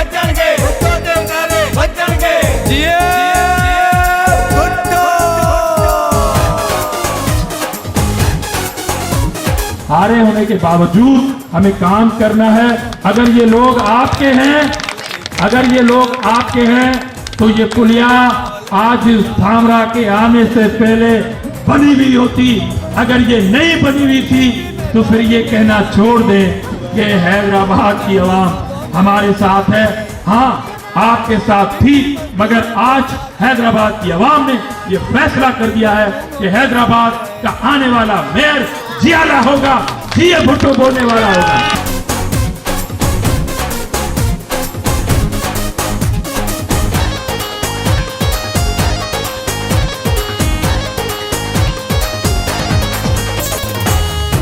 बचणगे भुट्टो दे नारे बचणगे जिए भुट्टो। हारे होने के बावजूद हमें काम करना है। अगर ये लोग आपके हैं, अगर ये लोग आपके हैं तो ये पुलिया आज इस धामरा के आने से पहले बनी हुई होती। अगर ये नहीं बनी हुई थी तो फिर ये कहना छोड़ दे कि हैदराबाद की आवाम हमारे साथ है। हाँ, आपके साथ थी, मगर आज हैदराबाद की आवाम ने ये फैसला कर दिया है कि हैदराबाद का आने वाला मेयर जियाला होगा, जिया भुट्टो बोलने वाला होगा।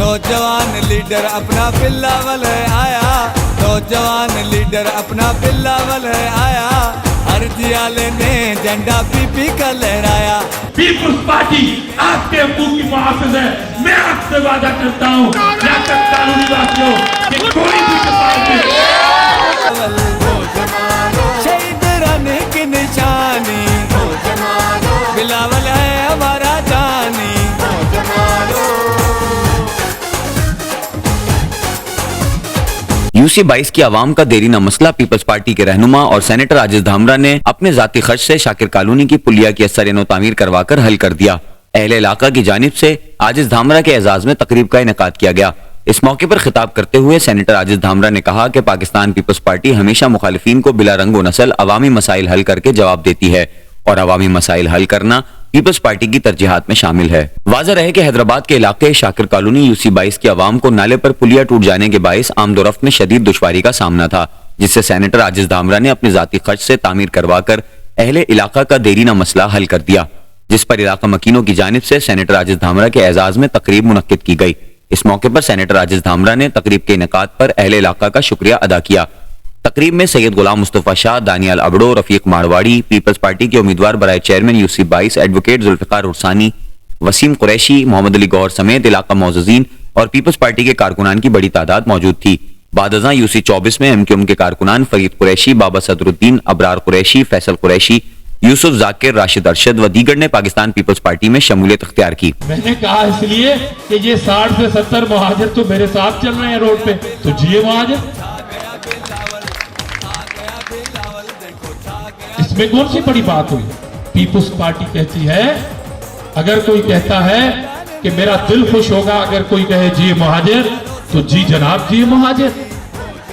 नौजवान लीडर अपना बिल्लावल है आया, नौजवान लीडर अपना बिल्लावल है आया। हर जियाले ने झंडा पीपी का लहराया। पीपुल्स पार्टी आपके मुंह की मुहाफिज है। मैं आपसे वादा करता हूँ कानूनी वासियों कि कोई भी शहीद रहने की निशानी बिलावल है हमारा जानी। यूसी 22 की आवाम का देरीना मसला पीपल्स पार्टी के रहनुमा और सेनेटर आजिज धामरा ने अपने जाती खर्च से शाकिर कॉलोनी की पुलिया की असर तामीर करवाकर हल कर दिया। अहले इलाका की जानिब से आजिज धामरा के एजाज में तकरीब का इनेकाद किया गया। इस मौके पर खिताब करते हुए सेनेटर आजिज धामरा ने कहा कि पाकिस्तान पीपल्स पार्टी हमेशा मुखालिफिन को बिला रंग व नस्ल अवामी मसाइल हल करके जवाब देती है और अवामी मसाइल हल करना पीपल्स पार्टी की तरजीहात में शामिल है। वाज़ेह रहे कि हैदराबाद के इलाके शाकिर कॉलोनी यूसी 22 की आवाम को नाले पर पुलिया टूट जाने के बायस आमदोरफ्त में शदीद दुश्वारी का सामना था, जिससे सेनेटर आजिज धामरा ने अपने जाती खर्च से तामीर करवाकर अहले इलाका का देरीना मसला हल कर दिया, जिस पर इलाका मकीनों की जानिब से सेनेटर आजिज धामरा के एजाज में तकरीब मुनक्किद की गई। इस मौके पर सेनेटर आजिज धामरा ने तकरीब के इनेकाद पर अहले इलाका का शुक्रिया अदा किया। तकरीब में सैयद गुलाम मुस्तफा शाह, दानियाल अबड़ो, रफीक मारवाड़ी, पीपल्स पार्टी के उम्मीदवार बराए chairman UC 22 advocate Zulfiqar Ursani, Waseem Qureshi, Mohammad Ali Gohar समेत इलाका मौजूदीन और पीपल्स पार्टी के कारकुनान की बड़ी तादाद मौजूद थी। बादज़ां यूसी 24 में एमक्यूएम के कारकुनान फरीद कुरैशी, बाबा सदरुद्दीन, अबरार कुरैशी, फैसल कुरैशी, यूसुफ जाकिर, राशिद अरशद व दीगर ने पाकिस्तान पीपल्स पार्टी में शमूलियत इख्तियार की। मैंने कहा इसलिए कि ये 60 से 70 मुहाजिर तो मेरे साथ चल रहे हैं रोड पे, तो जिए मुहाजिर। इसमें कौन सी बड़ी बात हुई? पीपल्स पार्टी कहती है, अगर कोई कहता है कि मेरा दिल खुश होगा अगर कोई कहे जिए मुहाजिर, तो जी जनाब जिए मुहाजिर।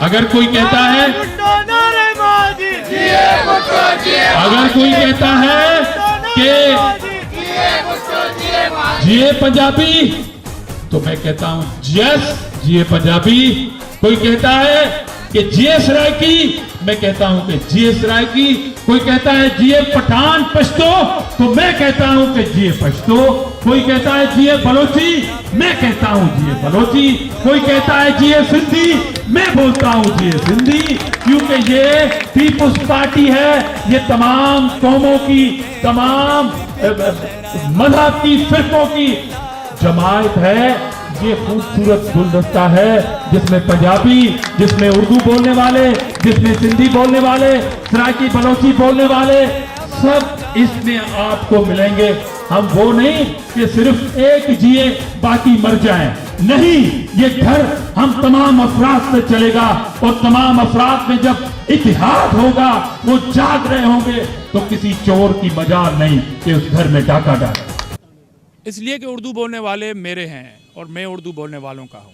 अगर कोई कहता है, अगर कोई कहता है कि जिए पंजाबी, तो मैं कहता हूं यस जिए पंजाबी। कोई कहता है कि जिए सरायकी, मैं कहता हूं कि जिए सरायकी। कोई कहता है जिए पठान पश्तो, तो मैं कहता हूं कि जिए पश्तो। कोई कहता है जिए बलोची, मैं कहता हूं जिए बलोची। कोई कहता है जिए सिंधी, मैं बोलता हूं जिए सिंधी, क्योंकि ये पीपल्स पार्टी है। ये तमाम कौमों की, तमाम मजहब की, फिरकों की जमायत है। ये खूबसूरत गुलदस्ता है जिसमें पंजाबी, जिसमें उर्दू बोलने वाले, जिसमें सिंधी बोलने वाले, सराइकी बलोची बोलने वाले, सब इसमें आपको मिलेंगे। हम वो नहीं कि सिर्फ एक जिए बाकी मर जाएं, नहीं, ये घर हम तमाम अफराद से चलेगा और तमाम अफराद में जब इतिहाद होगा, वो जाग रहे होंगे, तो किसी चोर की मजाल नहीं कि उस घर में डाका डाले। इसलिए कि उर्दू बोलने वाले मेरे हैं और मैं उर्दू बोलने वालों का हूँ,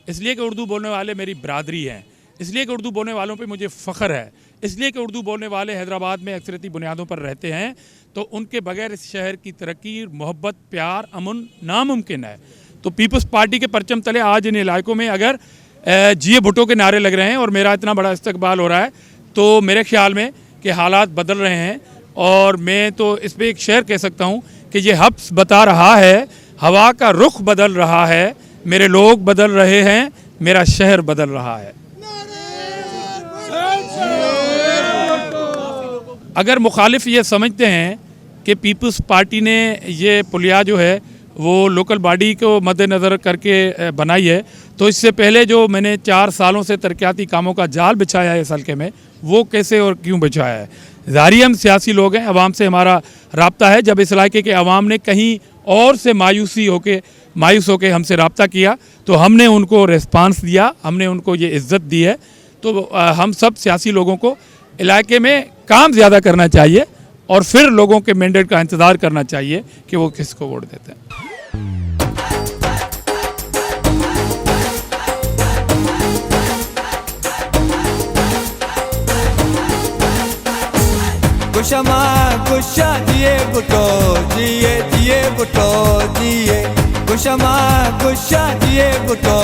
इसलिए कि उर्दू बोलने वाले मेरी बरादरी हैं, इसलिए कि उर्दू बोलने वालों पे मुझे फ़ख्र है, इसलिए कि उर्दू बोलने वाले हैदराबाद में अक्सरती बुनियादों पर रहते हैं, तो उनके बगैर इस शहर की तरक्की, मोहब्बत, प्यार, अमन नामुमकिन है। तो पीपल्स पार्टी के परचम तले आज इन इलाकों में अगर जिए भुट्टो के नारे लग रहे हैं और मेरा इतना बड़ा इस्तकबाल हो रहा है, तो मेरे ख्याल में कि हालात बदल रहे हैं। और मैं तो इस पर एक शेर कह सकता हूँ कि ये हब्स बता रहा है, हवा का रुख बदल रहा है, मेरे लोग बदल रहे हैं, मेरा शहर बदल रहा है। अगर मुखालिफ ये समझते हैं कि पीपल्स पार्टी ने ये पुलिया जो है वो लोकल बॉडी को मद्देनज़र करके बनाई है, तो इससे पहले जो मैंने 4 सालों से तरक्याती कामों का जाल बिछाया है इस हल्के में, वो कैसे और क्यों बचाया है। ज़ाहिर हम सियासी लोग हैं, अवाम से हमारा राब्ता है। जब इस इलाके के अवाम ने कहीं और से मायूस होके हमसे रब्ता किया तो हमने उनको रिस्पांस दिया, हमने उनको ये इज़्ज़त दी है। तो हम सब सियासी लोगों को इलाके में काम ज़्यादा करना चाहिए और फिर लोगों के मैंडेट का इंतज़ार करना चाहिए कि वो किसको वोट देते हैं। गुशमा गुशा जिए भुट्टो जिए भुट्टो जिए, गुशमा गुशा जिए भुट्टो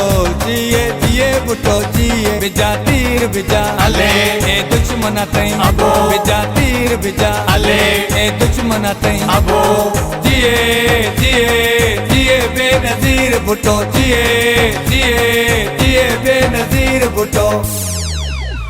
जिए भुट्टो जिए। बिजा तीर बिजा अले ए दुश्मना तई अबो, बिजा तीर बिजा अले ए दुश्मना तई अबो। जिए बेनज़ीर भुट्टो जिए बेनज़ीर भुट्टो।